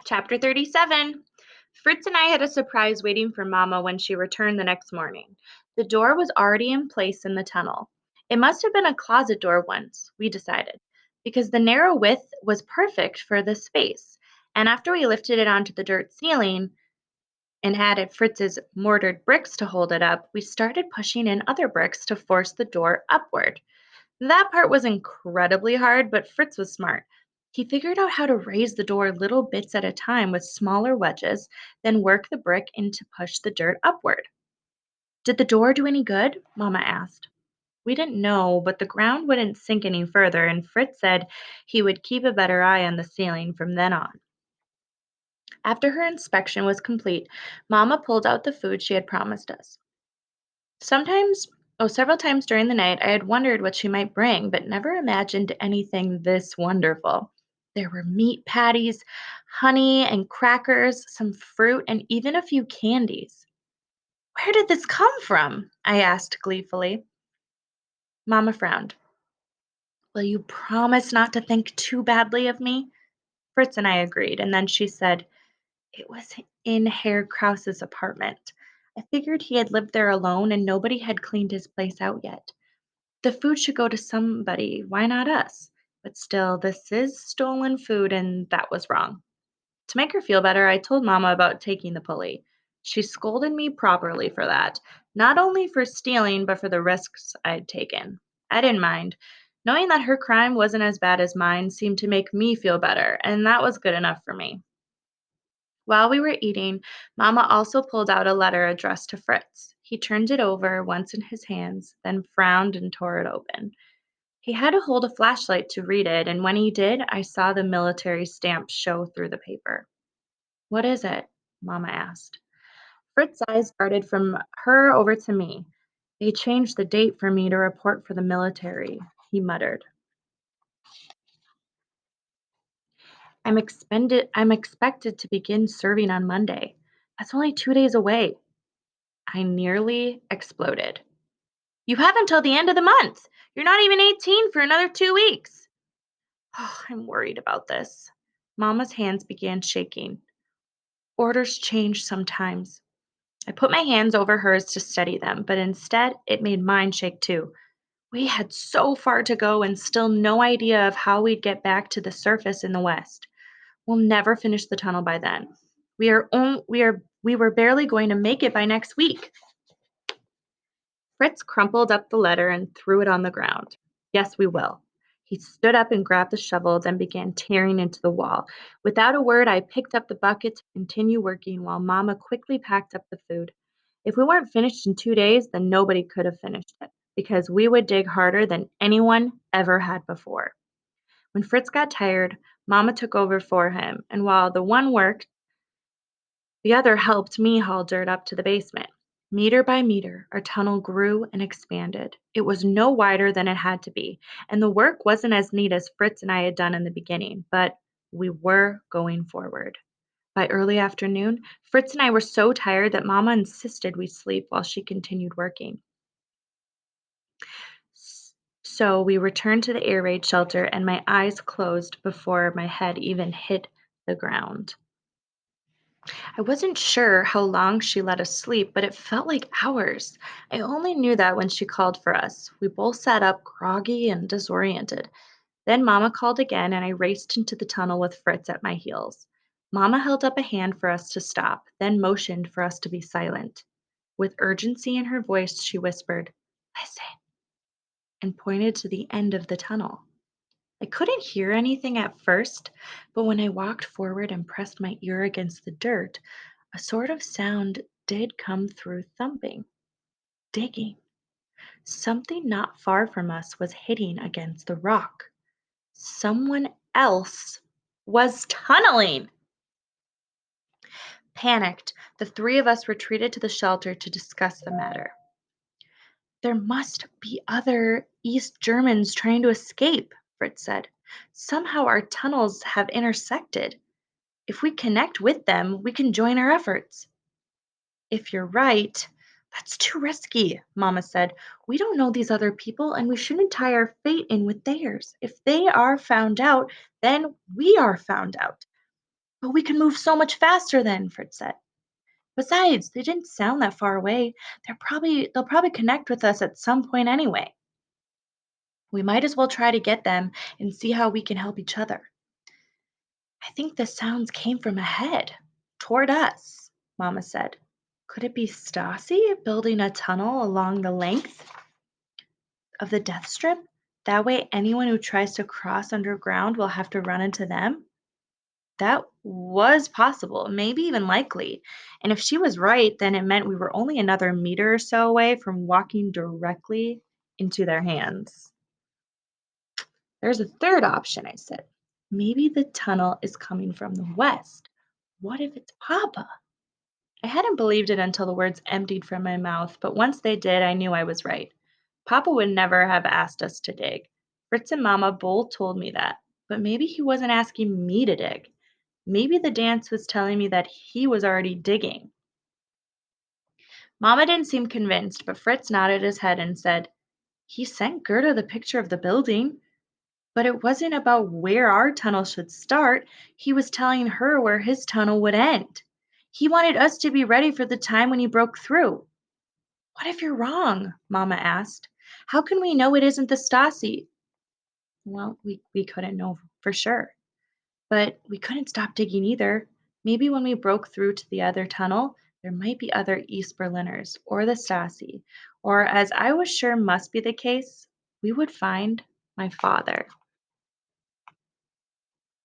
Chapter 37. Fritz and I had a surprise waiting for Mama when she returned the next morning. The door was already in place in the tunnel. It must have been a closet door once, we decided, because the narrow width was perfect for the space. And after we lifted it onto the dirt ceiling and added Fritz's mortared bricks to hold it up, we started pushing in other bricks to force the door upward. That part was incredibly hard, but Fritz was smart. He figured out how to raise the door little bits at a time with smaller wedges, then work the brick in to push the dirt upward. Did the door do any good? Mama asked. We didn't know, but the ground wouldn't sink any further, and Fritz said he would keep a better eye on the ceiling from then on. After her inspection was complete, Mama pulled out the food she had promised us. Sometimes, Several times during the night, I had wondered what she might bring, but never imagined anything this wonderful. There were meat patties, honey and crackers, some fruit, and even a few candies. Where did this come from? I asked gleefully. Mama frowned. Will you promise not to think too badly of me? Fritz and I agreed, and then she said, it was in Herr Krause's apartment. I figured he had lived there alone and nobody had cleaned his place out yet. The food should go to somebody, why not us? But still, this is stolen food, and that was wrong. To make her feel better, I told Mama about taking the pulley. She scolded me properly for that, not only for stealing, but for the risks I'd taken. I didn't mind. Knowing that her crime wasn't as bad as mine seemed to make me feel better, and that was good enough for me. While we were eating, Mama also pulled out a letter addressed to Fritz. He turned it over once in his hands, then frowned and tore it open. He had to hold a flashlight to read it, and when he did, I saw the military stamp show through the paper. What is it? Mama asked. Fritz's eyes darted from her over to me. They changed the date for me to report for the military, he muttered. I'm expected to begin serving on Monday. That's only 2 days away. I nearly exploded. You have until the end of the month. You're not even 18 for another 2 weeks. Oh, I'm worried about this. Mama's hands began shaking. Orders change sometimes. I put my hands over hers to steady them, but instead it made mine shake too. We had so far to go and still no idea of how we'd get back to the surface in the west. We'll never finish the tunnel by then. We were barely going to make it by next week. Fritz crumpled up the letter and threw it on the ground. Yes, we will. He stood up and grabbed the shovel, then began tearing into the wall. Without a word, I picked up the bucket to continue working while Mama quickly packed up the food. If we weren't finished in 2 days, then nobody could have finished it, because we would dig harder than anyone ever had before. When Fritz got tired, Mama took over for him, and while the one worked, the other helped me haul dirt up to the basement. Meter by meter, our tunnel grew and expanded. It was no wider than it had to be, and the work wasn't as neat as Fritz and I had done in the beginning, but we were going forward. By early afternoon, Fritz and I were so tired that Mama insisted we sleep while she continued working. So we returned to the air raid shelter, and my eyes closed before my head even hit the ground. I wasn't sure how long she let us sleep, but it felt like hours. I only knew that when she called for us. We both sat up, groggy and disoriented. Then Mama called again, and I raced into the tunnel with Fritz at my heels. Mama held up a hand for us to stop, then motioned for us to be silent. With urgency in her voice, she whispered, Listen, and pointed to the end of the tunnel. I couldn't hear anything at first, but when I walked forward and pressed my ear against the dirt, a sort of sound did come through thumping, digging. Something not far from us was hitting against the rock. Someone else was tunneling. Panicked, the three of us retreated to the shelter to discuss the matter. There must be other East Germans trying to escape, Fritz said. Somehow our tunnels have intersected. If we connect with them, we can join our efforts. If you're right, that's too risky, Mama said. We don't know these other people, and we shouldn't tie our fate in with theirs. If they are found out, then we are found out. But we can move so much faster then, Fritz said. Besides, they didn't sound that far away. They'll probably connect with us at some point anyway. We might as well try to get them and see how we can help each other. I think the sounds came from ahead, toward us, Mama said. Could it be Stassi building a tunnel along the length of the death strip? That way, anyone who tries to cross underground will have to run into them? That was possible, maybe even likely. And if she was right, then it meant we were only another meter or so away from walking directly into their hands. There's a third option, I said. Maybe the tunnel is coming from the west. What if it's Papa? I hadn't believed it until the words emptied from my mouth, but once they did, I knew I was right. Papa would never have asked us to dig. Fritz and Mama both told me that, but maybe he wasn't asking me to dig. Maybe the dance was telling me that he was already digging. Mama didn't seem convinced, but Fritz nodded his head and said, He sent Gerda the picture of the building, but it wasn't about where our tunnel should start. He was telling her where his tunnel would end. He wanted us to be ready for the time when he broke through. What if you're wrong? Mama asked. How can we know it isn't the Stasi? Well, we couldn't know for sure. But we couldn't stop digging either. Maybe when we broke through to the other tunnel, there might be other East Berliners or the Stasi, or as I was sure must be the case, we would find my father.